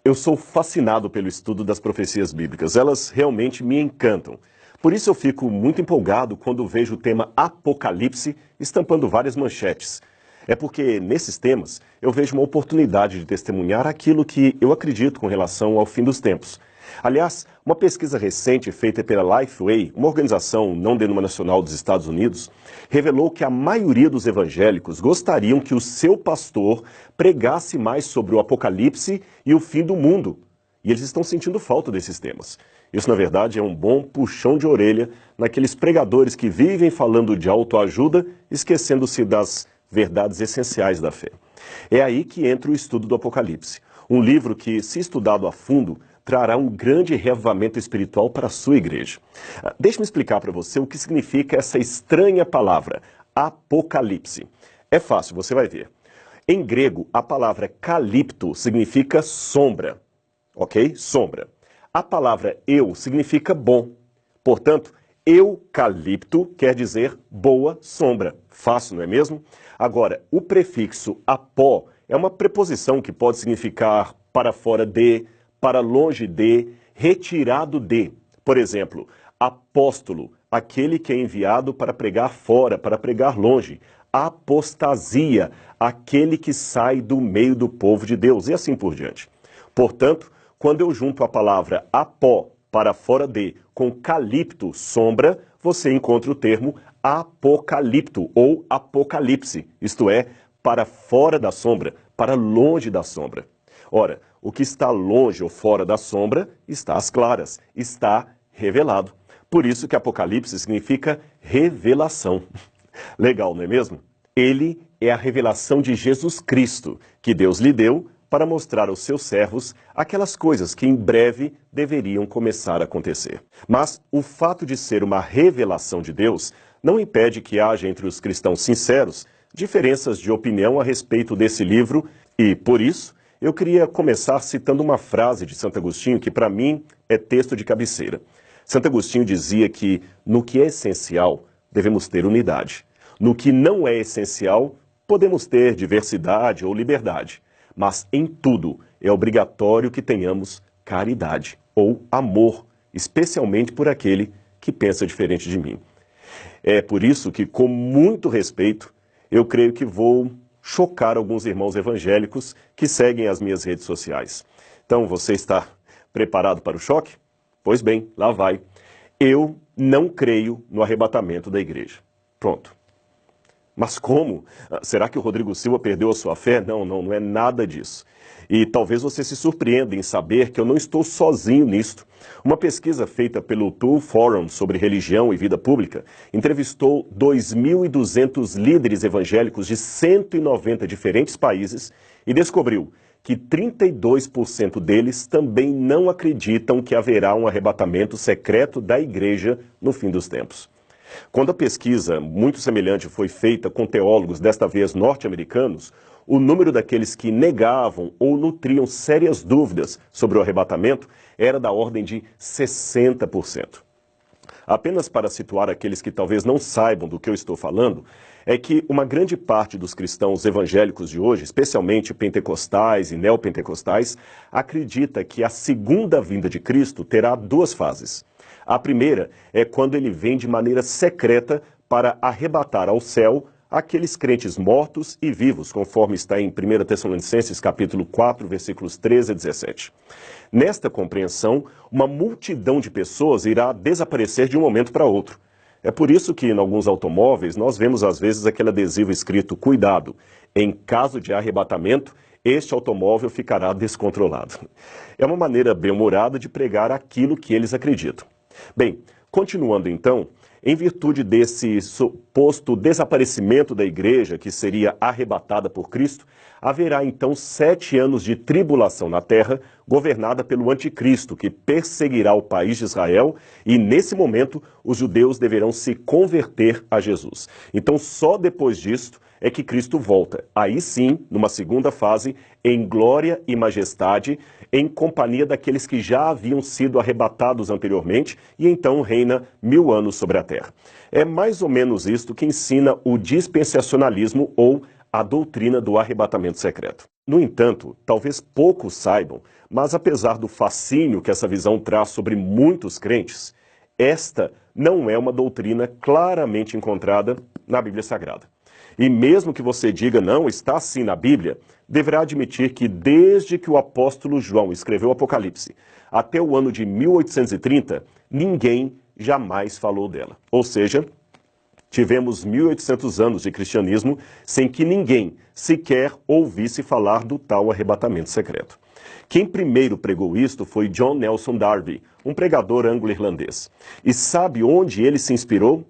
Eu sou fascinado pelo estudo das profecias bíblicas. Elas realmente me encantam. Por isso eu fico muito empolgado quando vejo o tema Apocalipse estampando várias manchetes. É porque, nesses temas, eu vejo uma oportunidade de testemunhar aquilo que eu acredito com relação ao fim dos tempos. Aliás, uma pesquisa recente feita pela Lifeway, uma organização não denominacional dos Estados Unidos, revelou que a maioria dos evangélicos gostariam que o seu pastor pregasse mais sobre o Apocalipse e o fim do mundo. E eles estão sentindo falta desses temas. Isso, na verdade, é um bom puxão de orelha naqueles pregadores que vivem falando de autoajuda, esquecendo-se das verdades essenciais da fé. É aí que entra o estudo do Apocalipse. Um livro que, se estudado a fundo, trará um grande reavivamento espiritual para a sua igreja. Deixe-me explicar para você o que significa essa estranha palavra, Apocalipse. É fácil, você vai ver. Em grego, a palavra calipto significa sombra, ok? Sombra. A palavra eu significa bom. Portanto, eucalipto quer dizer boa sombra. Fácil, não é mesmo? Agora, o prefixo apó é uma preposição que pode significar para fora de, para longe de, retirado de. Por exemplo, apóstolo, aquele que é enviado para pregar fora, para pregar longe. Apostasia, aquele que sai do meio do povo de Deus, e assim por diante. Portanto, quando eu junto a palavra apó, para fora de, com calipto, sombra, você encontra o termo apocalipto ou apocalipse, isto é, para fora da sombra, para longe da sombra. Ora, o que está longe ou fora da sombra está às claras, está revelado. Por isso que Apocalipse significa revelação. Legal, não é mesmo? Ele é a revelação de Jesus Cristo, que Deus lhe deu para mostrar aos seus servos aquelas coisas que em breve deveriam começar a acontecer. Mas o fato de ser uma revelação de Deus não impede que haja entre os cristãos sinceros diferenças de opinião a respeito desse livro e, por isso, eu queria começar citando uma frase de Santo Agostinho que, para mim, é texto de cabeceira. Santo Agostinho dizia que, no que é essencial, devemos ter unidade. No que não é essencial, podemos ter diversidade ou liberdade. Mas, em tudo, é obrigatório que tenhamos caridade ou amor, especialmente por aquele que pensa diferente de mim. É por isso que, com muito respeito, eu creio que vou chocar alguns irmãos evangélicos que seguem as minhas redes sociais. Então, você está preparado para o choque? Pois bem, lá vai. Eu não creio no arrebatamento da igreja. Pronto. Mas como? Será que o Rodrigo Silva perdeu a sua fé? Não é nada disso. E talvez você se surpreenda em saber que eu não estou sozinho nisto. Uma pesquisa feita pelo Tool Forum sobre religião e vida pública entrevistou 2.200 líderes evangélicos de 190 diferentes países e descobriu que 32% deles também não acreditam que haverá um arrebatamento secreto da igreja no fim dos tempos. Quando a pesquisa muito semelhante foi feita com teólogos, desta vez norte-americanos, o número daqueles que negavam ou nutriam sérias dúvidas sobre o arrebatamento era da ordem de 60%. Apenas para situar aqueles que talvez não saibam do que eu estou falando, é que uma grande parte dos cristãos evangélicos de hoje, especialmente pentecostais e neopentecostais, acredita que a segunda vinda de Cristo terá duas fases. A primeira é quando ele vem de maneira secreta para arrebatar ao céu aqueles crentes mortos e vivos, conforme está em 1 Tessalonicenses capítulo 4, versículos 13 a 17. Nesta compreensão, uma multidão de pessoas irá desaparecer de um momento para outro. É por isso que em alguns automóveis nós vemos às vezes aquele adesivo escrito "Cuidado, em caso de arrebatamento, este automóvel ficará descontrolado". É uma maneira bem-humorada de pregar aquilo que eles acreditam. Bem, continuando então, em virtude desse suposto desaparecimento da igreja, que seria arrebatada por Cristo, haverá então 7 anos de tribulação na terra, governada pelo anticristo, que perseguirá o país de Israel, e nesse momento os judeus deverão se converter a Jesus. Então só depois disto é que Cristo volta, aí sim, numa segunda fase, em glória e majestade, em companhia daqueles que já haviam sido arrebatados anteriormente, e então reina 1000 anos sobre a terra. É mais ou menos isto que ensina o dispensacionalismo ou a doutrina do arrebatamento secreto. No entanto, talvez poucos saibam, mas apesar do fascínio que essa visão traz sobre muitos crentes, esta não é uma doutrina claramente encontrada na Bíblia Sagrada. E mesmo que você diga não, está assim na Bíblia, deverá admitir que desde que o apóstolo João escreveu o Apocalipse até o ano de 1830, ninguém jamais falou dela. Ou seja, tivemos 1800 anos de cristianismo sem que ninguém sequer ouvisse falar do tal arrebatamento secreto. Quem primeiro pregou isto foi John Nelson Darby, um pregador anglo-irlandês. E sabe onde ele se inspirou?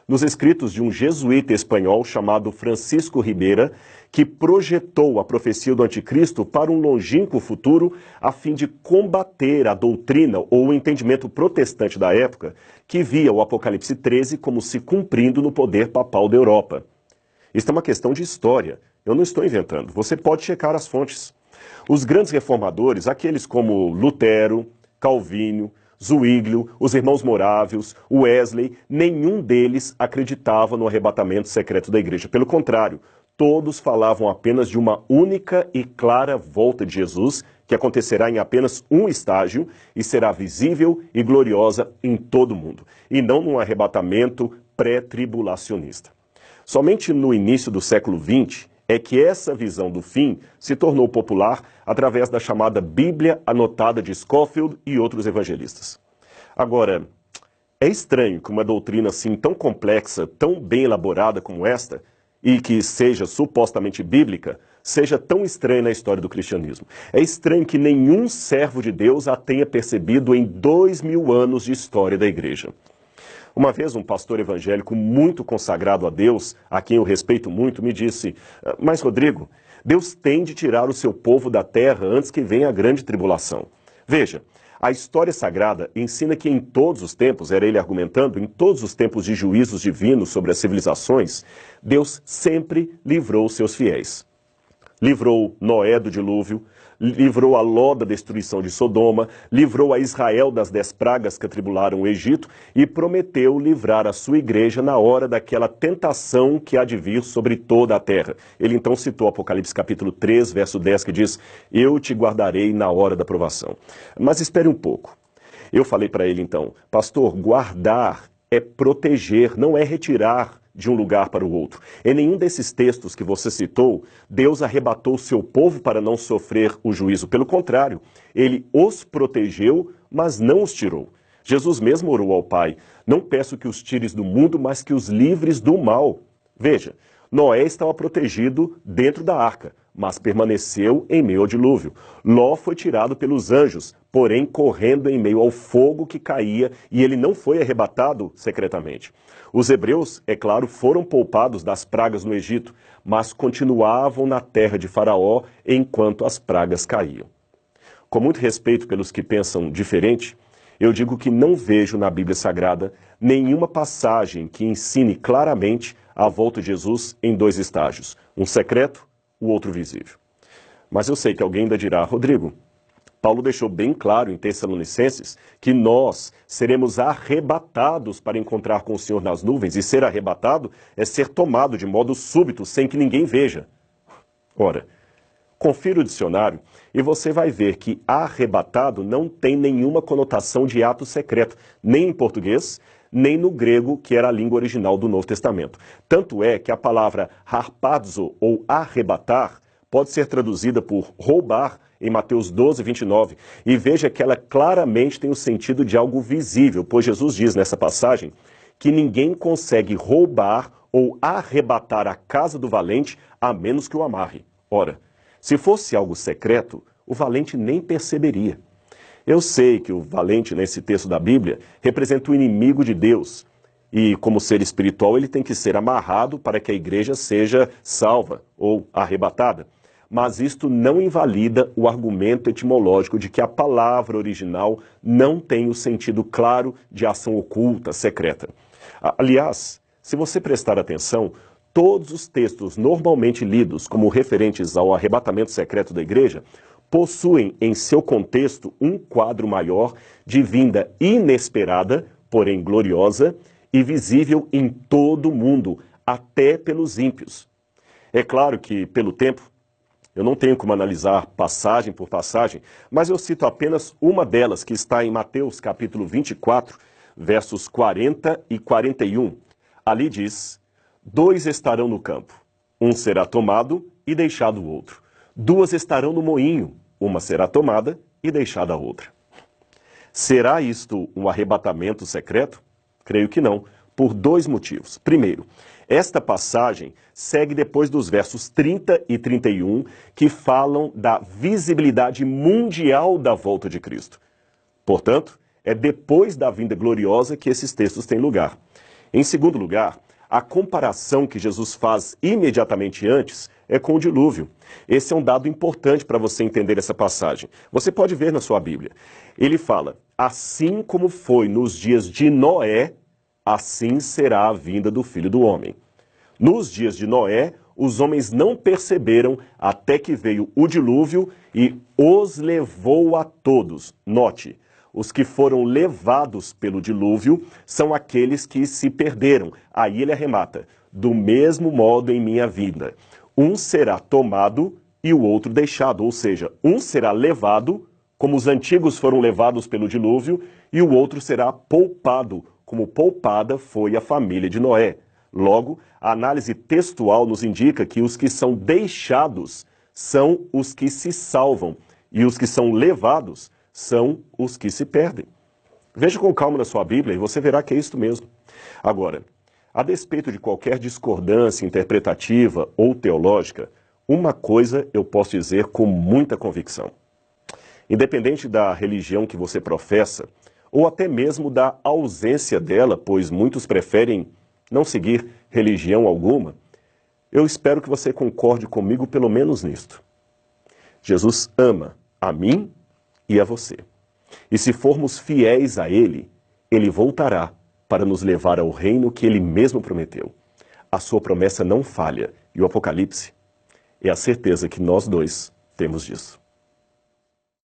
Nos escritos de um jesuíta espanhol chamado Francisco Ribeira, que projetou a profecia do anticristo para um longínquo futuro a fim de combater a doutrina ou o entendimento protestante da época, que via o Apocalipse 13 como se cumprindo no poder papal da Europa. Isso é uma questão de história, eu não estou inventando, você pode checar as fontes. Os grandes reformadores, aqueles como Lutero, Calvino, Zwinglio, os irmãos Morávios, Wesley, nenhum deles acreditava no arrebatamento secreto da igreja. Pelo contrário, todos falavam apenas de uma única e clara volta de Jesus, que acontecerá em apenas um estágio e será visível e gloriosa em todo o mundo, e não num arrebatamento pré-tribulacionista. Somente no início do século XX é que essa visão do fim se tornou popular através da chamada Bíblia Anotada de Scofield e outros evangelistas. Agora, é estranho que uma doutrina assim tão complexa, tão bem elaborada como esta, e que seja supostamente bíblica, seja tão estranha na história do cristianismo. É estranho que nenhum servo de Deus a tenha percebido em 2000 anos de história da igreja. Uma vez um pastor evangélico muito consagrado a Deus, a quem eu respeito muito, me disse: mas Rodrigo, Deus tem de tirar o seu povo da terra antes que venha a grande tribulação. Veja, a história sagrada ensina que em todos os tempos, era ele argumentando, em todos os tempos de juízos divinos sobre as civilizações, Deus sempre livrou seus fiéis. Livrou Noé do dilúvio, livrou a Ló da destruição de Sodoma, livrou a Israel das 10 pragas que atribularam o Egito e prometeu livrar a sua igreja na hora daquela tentação que há de vir sobre toda a terra. Ele então citou Apocalipse capítulo 3, verso 10, que diz: eu te guardarei na hora da provação. Mas espere um pouco. Eu falei para ele então: pastor, guardar é proteger, não é retirar de um lugar para o outro. Em nenhum desses textos que você citou, Deus arrebatou o seu povo para não sofrer o juízo. Pelo contrário, ele os protegeu, mas não os tirou. Jesus mesmo orou ao Pai: não peço que os tires do mundo, mas que os livres do mal. Veja, Noé estava protegido dentro da arca, mas permaneceu em meio ao dilúvio. Ló foi tirado pelos anjos, porém correndo em meio ao fogo que caía, e ele não foi arrebatado secretamente. Os hebreus, é claro, foram poupados das pragas no Egito, mas continuavam na terra de Faraó enquanto as pragas caíam. Com muito respeito pelos que pensam diferente, eu digo que não vejo na Bíblia Sagrada nenhuma passagem que ensine claramente a volta de Jesus em 2 estágios, um secreto, o outro visível. Mas eu sei que alguém ainda dirá: Rodrigo, Paulo deixou bem claro em Tessalonicenses que nós seremos arrebatados para encontrar com o Senhor nas nuvens, e ser arrebatado é ser tomado de modo súbito, sem que ninguém veja. Ora, confira o dicionário e você vai ver que arrebatado não tem nenhuma conotação de ato secreto, nem em português, nem no grego, que era a língua original do Novo Testamento. Tanto é que a palavra harpazo, ou arrebatar, pode ser traduzida por roubar em Mateus 12, 29. E veja que ela claramente tem o sentido de algo visível, pois Jesus diz nessa passagem que ninguém consegue roubar ou arrebatar a casa do valente a menos que o amarre. Ora, se fosse algo secreto, o valente nem perceberia. Eu sei que o valente, nesse texto da Bíblia, representa o inimigo de Deus. E, como ser espiritual, ele tem que ser amarrado para que a igreja seja salva ou arrebatada. Mas isto não invalida o argumento etimológico de que a palavra original não tem o sentido claro de ação oculta, secreta. Aliás, se você prestar atenção, todos os textos normalmente lidos como referentes ao arrebatamento secreto da igreja possuem em seu contexto um quadro maior de vinda inesperada, porém gloriosa, e visível em todo o mundo, até pelos ímpios. É claro que, pelo tempo, eu não tenho como analisar passagem por passagem, mas eu cito apenas uma delas, que está em Mateus capítulo 24, versos 40 e 41. Ali diz: 2 estarão no campo, um será tomado e deixado o outro. 2 estarão no moinho, uma será tomada e deixada a outra. Será isto um arrebatamento secreto? Creio que não, por 2 motivos. Primeiro, esta passagem segue depois dos versos 30 e 31, que falam da visibilidade mundial da volta de Cristo. Portanto, é depois da vinda gloriosa que esses textos têm lugar. Em segundo lugar, a comparação que Jesus faz imediatamente antes é com o dilúvio. Esse é um dado importante para você entender essa passagem. Você pode ver na sua Bíblia. Ele fala: assim como foi nos dias de Noé, assim será a vinda do Filho do Homem. Nos dias de Noé, os homens não perceberam até que veio o dilúvio e os levou a todos. Note, os que foram levados pelo dilúvio são aqueles que se perderam. Aí ele arremata: do mesmo modo em minha vinda. Um será tomado e o outro deixado. Ou seja, um será levado, como os antigos foram levados pelo dilúvio, e o outro será poupado, como poupada foi a família de Noé. Logo, a análise textual nos indica que os que são deixados são os que se salvam, e os que são levados são os que se perdem. Veja com calma na sua Bíblia e você verá que é isso mesmo. Agora, a despeito de qualquer discordância interpretativa ou teológica, uma coisa eu posso dizer com muita convicção. Independente da religião que você professa, ou até mesmo da ausência dela, pois muitos preferem não seguir religião alguma, eu espero que você concorde comigo pelo menos nisto. Jesus ama a mim e a você. E se formos fiéis a Ele, Ele voltará para nos levar ao reino que Ele mesmo prometeu. A sua promessa não falha, e o Apocalipse é a certeza que nós dois temos disso.